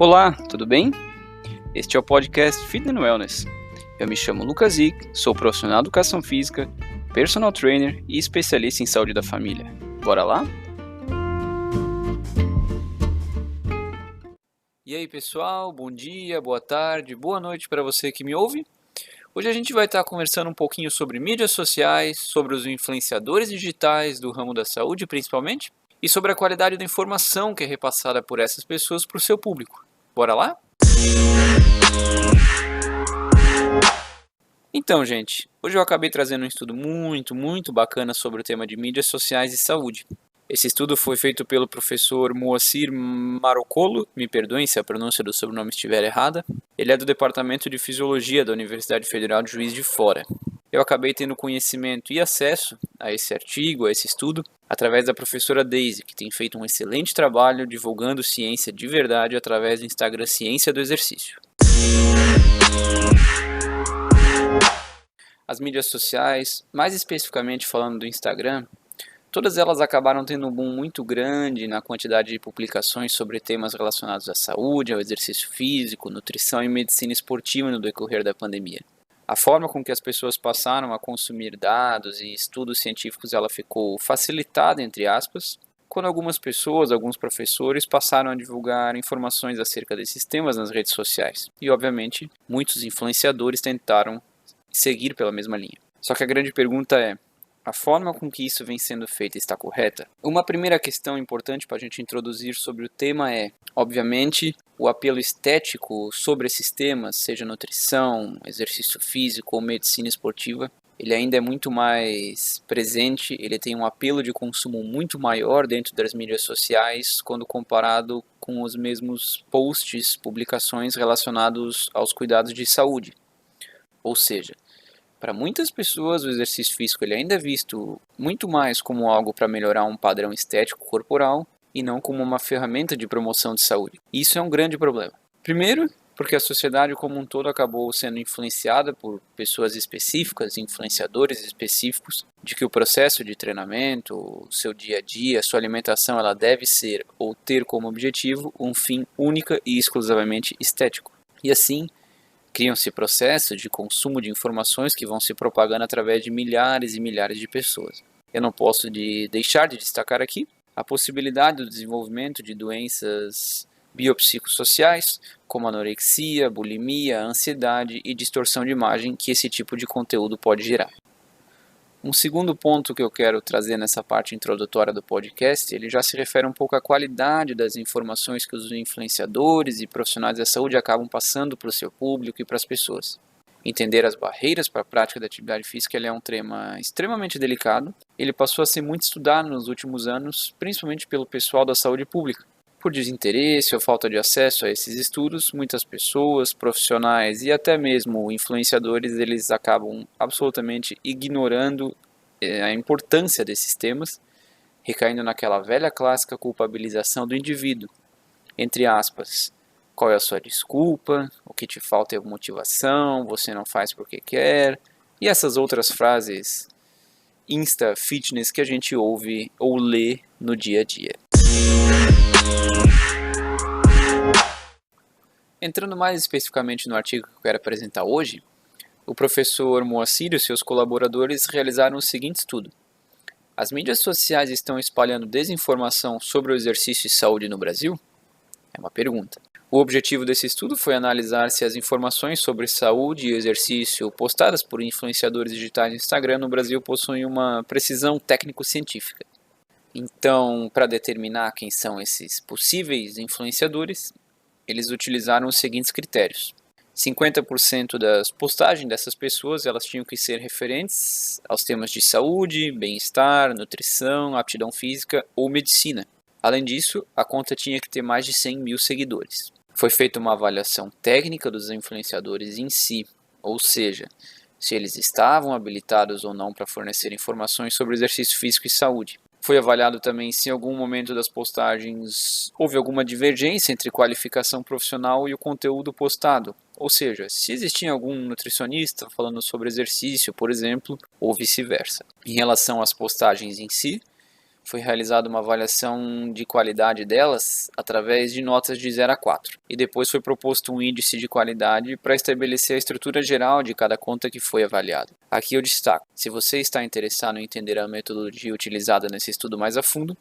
Olá, tudo bem? Este é o podcast Fitness and Wellness. Eu me chamo Lucas Zick, sou profissional de educação física, personal trainer e especialista em saúde da família. Bora lá? E aí pessoal, bom dia, boa tarde, boa noite para você que me ouve. Hoje a gente vai estar conversando um pouquinho sobre mídias sociais, sobre os influenciadores digitais do ramo da saúde principalmente, e sobre a qualidade da informação que é repassada por essas pessoas para o seu público. Bora lá? Então, gente, hoje eu acabei trazendo um estudo muito bacana sobre o tema de mídias sociais e saúde. Esse estudo foi feito pelo professor Moacir Marocolo, me perdoem se a pronúncia do sobrenome estiver errada. Ele é do Departamento de Fisiologia da Universidade Federal de Juiz de Fora. Eu acabei tendo conhecimento e acesso a esse artigo, a esse estudo, através da professora Daisy, que tem feito um excelente trabalho divulgando ciência de verdade através do Instagram Ciência do Exercício. As mídias sociais, mais especificamente falando do Instagram, todas elas acabaram tendo um boom muito grande na quantidade de publicações sobre temas relacionados à saúde, ao exercício físico, nutrição e medicina esportiva no decorrer da pandemia. A forma com que as pessoas passaram a consumir dados e estudos científicos ela ficou facilitada, entre aspas, quando algumas pessoas, alguns professores passaram a divulgar informações acerca desses temas nas redes sociais. E, obviamente, muitos influenciadores tentaram seguir pela mesma linha. Só que a grande pergunta é: a forma com que isso vem sendo feito está correta? Uma primeira questão importante para a gente introduzir sobre o tema é, obviamente, o apelo estético sobre esses temas, seja nutrição, exercício físico ou medicina esportiva, ele ainda é muito mais presente, ele tem um apelo de consumo muito maior dentro das mídias sociais quando comparado com os mesmos posts, publicações relacionados aos cuidados de saúde. Ou seja, para muitas pessoas, o exercício físico ele ainda é visto muito mais como algo para melhorar um padrão estético corporal e não como uma ferramenta de promoção de saúde. Isso é um grande problema. Primeiro, porque a sociedade como um todo acabou sendo influenciada por pessoas específicas, influenciadores específicos, de que o processo de treinamento, o seu dia a dia, a sua alimentação, ela deve ser ou ter como objetivo um fim única e exclusivamente estético. E assim, criam-se processos de consumo de informações que vão se propagando através de milhares e milhares de pessoas. Eu não posso deixar de destacar aqui a possibilidade do desenvolvimento de doenças biopsicossociais, como anorexia, bulimia, ansiedade e distorção de imagem que esse tipo de conteúdo pode gerar. Um segundo ponto que eu quero trazer nessa parte introdutória do podcast, ele já se refere um pouco à qualidade das informações que os influenciadores e profissionais da saúde acabam passando para o seu público e para as pessoas. Entender as barreiras para a prática da atividade física ele é um tema extremamente delicado. Ele passou a ser muito estudado nos últimos anos, principalmente pelo pessoal da saúde pública. Por desinteresse ou falta de acesso a esses estudos, muitas pessoas, profissionais e até mesmo influenciadores, eles acabam absolutamente ignorando a importância desses temas, recaindo naquela velha clássica culpabilização do indivíduo. Entre aspas, qual é a sua desculpa, o que te falta é motivação, você não faz porque quer, e essas outras frases insta-fitness que a gente ouve ou lê no dia a dia. Entrando mais especificamente no artigo que eu quero apresentar hoje, o professor Moacir e seus colaboradores realizaram o seguinte estudo. As mídias sociais estão espalhando desinformação sobre o exercício e saúde no Brasil? É uma pergunta. O objetivo desse estudo foi analisar se as informações sobre saúde e exercício postadas por influenciadores digitais no Instagram no Brasil possuem uma precisão técnico-científica. Então, para determinar quem são esses possíveis influenciadores, eles utilizaram os seguintes critérios. 50% das postagens dessas pessoas elas tinham que ser referentes aos temas de saúde, bem-estar, nutrição, aptidão física ou medicina. Além disso, a conta tinha que ter mais de 100 mil seguidores. Foi feita uma avaliação técnica dos influenciadores em si, ou seja, se eles estavam habilitados ou não para fornecer informações sobre exercício físico e saúde. Foi avaliado também se em algum momento das postagens houve alguma divergência entre qualificação profissional e o conteúdo postado. Ou seja, se existia algum nutricionista falando sobre exercício, por exemplo, ou vice-versa. Em relação às postagens em si, foi realizada uma avaliação de qualidade delas através de notas de 0 a 4. E depois foi proposto um índice de qualidade para estabelecer a estrutura geral de cada conta que foi avaliada. Aqui eu destaco: se você está interessado em entender a metodologia utilizada nesse estudo mais a fundo,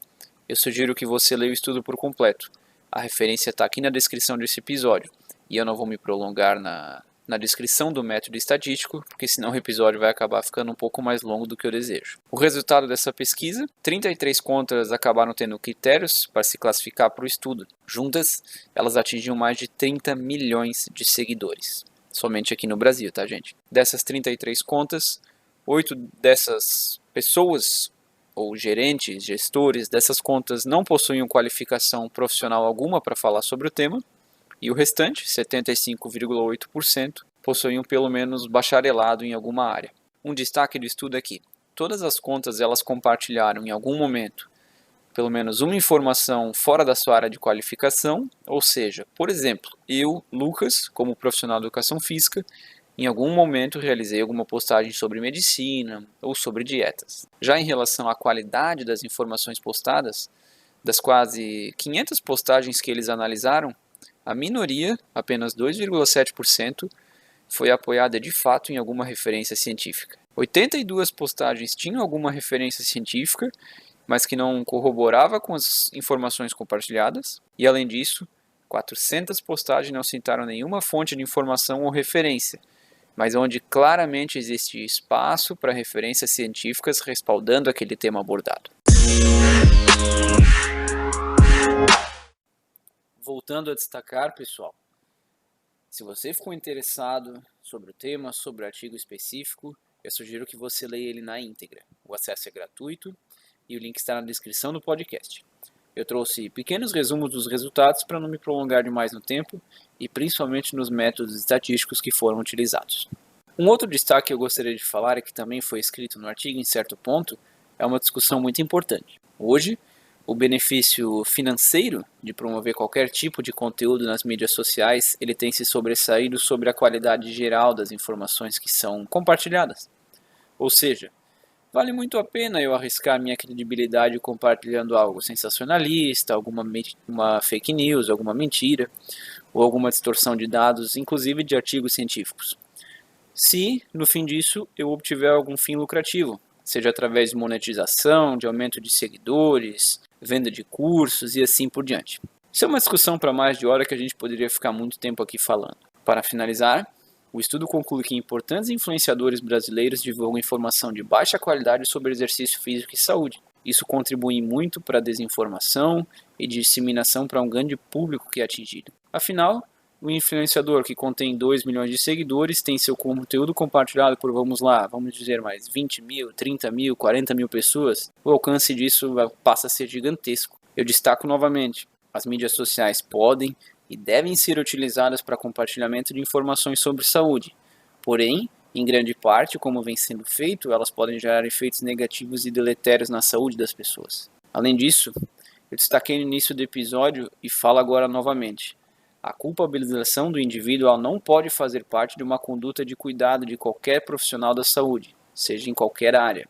eu sugiro que você leia o estudo por completo. A referência está aqui na descrição desse episódio, e eu não vou me prolongar na descrição do método estatístico, porque senão o episódio vai acabar ficando um pouco mais longo do que eu desejo. O resultado dessa pesquisa: 33 contas acabaram tendo critérios para se classificar para o estudo. Juntas, elas atingiam mais de 30 milhões de seguidores. Somente aqui no Brasil, tá, gente? Dessas 33 contas, 8 dessas pessoas, ou gerentes, gestores dessas contas, não possuíam qualificação profissional alguma para falar sobre o tema, e o restante, 75,8%, possuíam pelo menos bacharelado em alguma área. Um destaque do estudo aqui: todas as contas elas compartilharam em algum momento pelo menos uma informação fora da sua área de qualificação, ou seja, por exemplo, eu, Lucas, como profissional de educação física, em algum momento realizei alguma postagem sobre medicina ou sobre dietas. Já em relação à qualidade das informações postadas, das quase 500 postagens que eles analisaram, a minoria, apenas 2,7%, foi apoiada de fato em alguma referência científica. 82 postagens tinham alguma referência científica, mas que não corroborava com as informações compartilhadas, e além disso, 400 postagens não citaram nenhuma fonte de informação ou referência, mas onde claramente existia espaço para referências científicas respaldando aquele tema abordado. Voltando a destacar, pessoal, se você ficou interessado sobre o tema, sobre o artigo específico, eu sugiro que você leia ele na íntegra. O acesso é gratuito e o link está na descrição do podcast. Eu trouxe pequenos resumos dos resultados para não me prolongar demais no tempo e principalmente nos métodos estatísticos que foram utilizados. Um outro destaque que eu gostaria de falar, e que também foi escrito no artigo em certo ponto, é uma discussão muito importante. Hoje, o benefício financeiro de promover qualquer tipo de conteúdo nas mídias sociais, ele tem se sobressaído sobre a qualidade geral das informações que são compartilhadas. Ou seja, vale muito a pena eu arriscar minha credibilidade compartilhando algo sensacionalista, uma fake news, alguma mentira, ou alguma distorção de dados, inclusive de artigos científicos, se, no fim disso, eu obtiver algum fim lucrativo, seja através de monetização, de aumento de seguidores, venda de cursos e assim por diante. Isso é uma discussão para mais de hora que a gente poderia ficar muito tempo aqui falando. Para finalizar, o estudo conclui que importantes influenciadores brasileiros divulgam informação de baixa qualidade sobre exercício físico e saúde. Isso contribui muito para a desinformação e disseminação para um grande público que é atingido. Afinal, o influenciador que contém 2 milhões de seguidores tem seu conteúdo compartilhado por, vamos dizer mais 20 mil, 30 mil, 40 mil pessoas. O alcance disso passa a ser gigantesco. Eu destaco novamente: as mídias sociais podem e devem ser utilizadas para compartilhamento de informações sobre saúde. Porém, em grande parte, como vem sendo feito, elas podem gerar efeitos negativos e deletérios na saúde das pessoas. Além disso, eu destaquei no início do episódio e falo agora novamente: a culpabilização do indivíduo não pode fazer parte de uma conduta de cuidado de qualquer profissional da saúde, seja em qualquer área.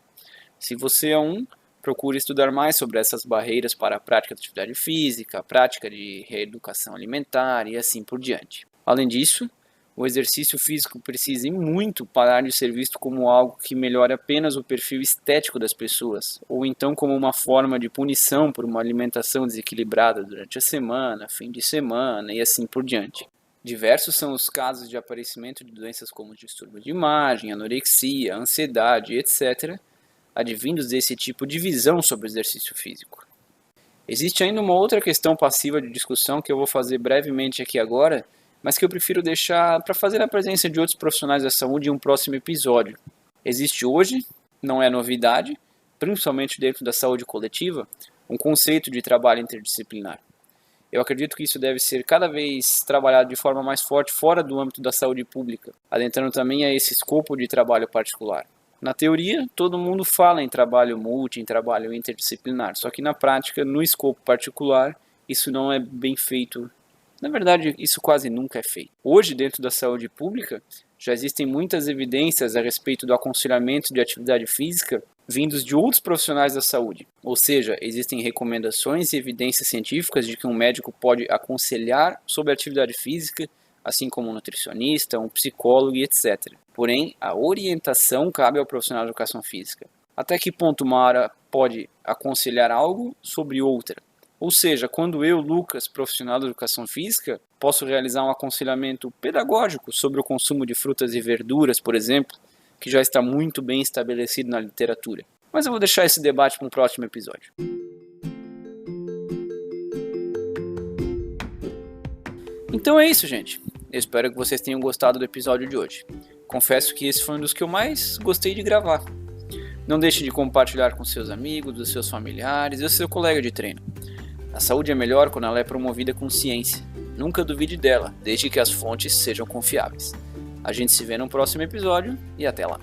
Se você é procure estudar mais sobre essas barreiras para a prática de atividade física, a prática de reeducação alimentar e assim por diante. Além disso, o exercício físico precisa muito parar de ser visto como algo que melhora apenas o perfil estético das pessoas, ou então como uma forma de punição por uma alimentação desequilibrada durante a semana, fim de semana e assim por diante. Diversos são os casos de aparecimento de doenças como distúrbio de imagem, anorexia, ansiedade, etc., advindos desse tipo de visão sobre o exercício físico. Existe ainda uma outra questão passiva de discussão que eu vou fazer brevemente aqui agora, mas que eu prefiro deixar para fazer a presença de outros profissionais da saúde em um próximo episódio. Existe hoje, não é novidade, principalmente dentro da saúde coletiva, um conceito de trabalho interdisciplinar. Eu acredito que isso deve ser cada vez trabalhado de forma mais forte fora do âmbito da saúde pública, adentrando também a esse escopo de trabalho particular. Na teoria, todo mundo fala em trabalho em trabalho interdisciplinar, só que na prática, no escopo particular, isso não é bem feito. Na verdade, isso quase nunca é feito. Hoje, dentro da saúde pública, já existem muitas evidências a respeito do aconselhamento de atividade física vindos de outros profissionais da saúde. Ou seja, existem recomendações e evidências científicas de que um médico pode aconselhar sobre atividade física, assim como um nutricionista, um psicólogo e etc. Porém, a orientação cabe ao profissional de educação física. Até que ponto uma área pode aconselhar algo sobre outra? Ou seja, quando eu, Lucas, profissional de educação física, posso realizar um aconselhamento pedagógico sobre o consumo de frutas e verduras, por exemplo, que já está muito bem estabelecido na literatura. Mas eu vou deixar esse debate para um próximo episódio. Então é isso, gente. Eu espero que vocês tenham gostado do episódio de hoje. Confesso que esse foi um dos que eu mais gostei de gravar. Não deixe de compartilhar com seus amigos, os seus familiares e o seu colega de treino. A saúde é melhor quando ela é promovida com ciência. Nunca duvide dela, desde que as fontes sejam confiáveis. A gente se vê no próximo episódio e até lá.